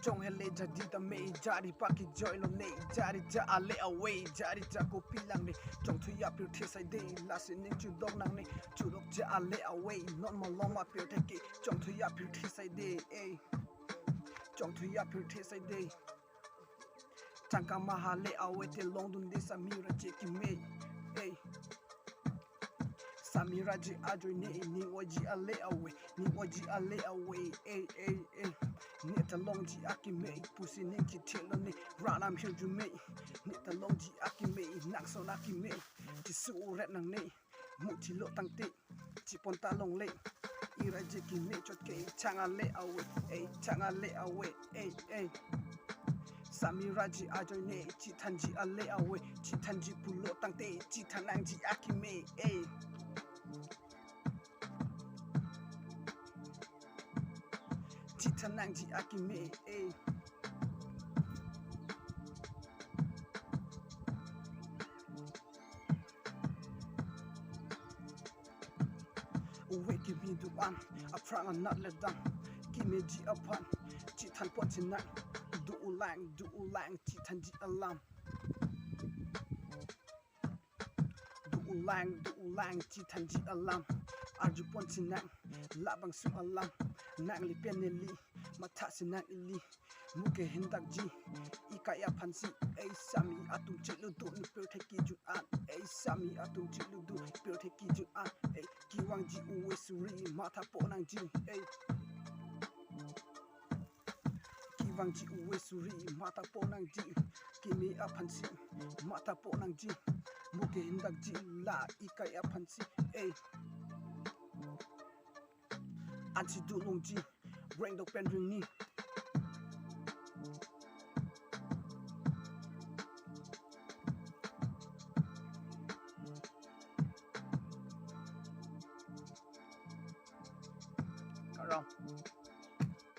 Trong hele jadi ta me jadi paki joy lo ne jadi ja ale away jadi ja ko pilang ne trong thu ya pil the sai de la sin ning chu dog nang ne chu lok ja ale away not mo long ma pil the ki trong thu ya pil the sai de trong thu ya pil the sai de tangka ma ha le away te long dun de samira che ki me samira ji ajo ne ni waji ale away ni waji ale away Nita longji akime pussy ninki tilone ranam hiju me Nita longji akime nakso nakime jisu ret nang ne muti lo tangte chiponta long le ira jeki me chotke changa le awe samiraji ajoy ne chitanji ale awe chitanji pulo tangte chitanangji akime Chitanangji akime Uwe give me the one I pray I'm not let down Give me G upon Chitan potinan Du ulang Chitanji alam Du ulang Chitanji alam Arju potinan Labang su alam Nang li peneli mata sinang ili muke hendak ji ikaya pansi sami atum chiludu ni perteki juan sami atum chiludu perteki juan kiwang ji uwe suri mata ponang ji kiwang ji uwe suri mata ponang ji kimi apansi mata ponang ji muke hendak ji la ikaya pansi anti dulung ji bring the pendring ni Karang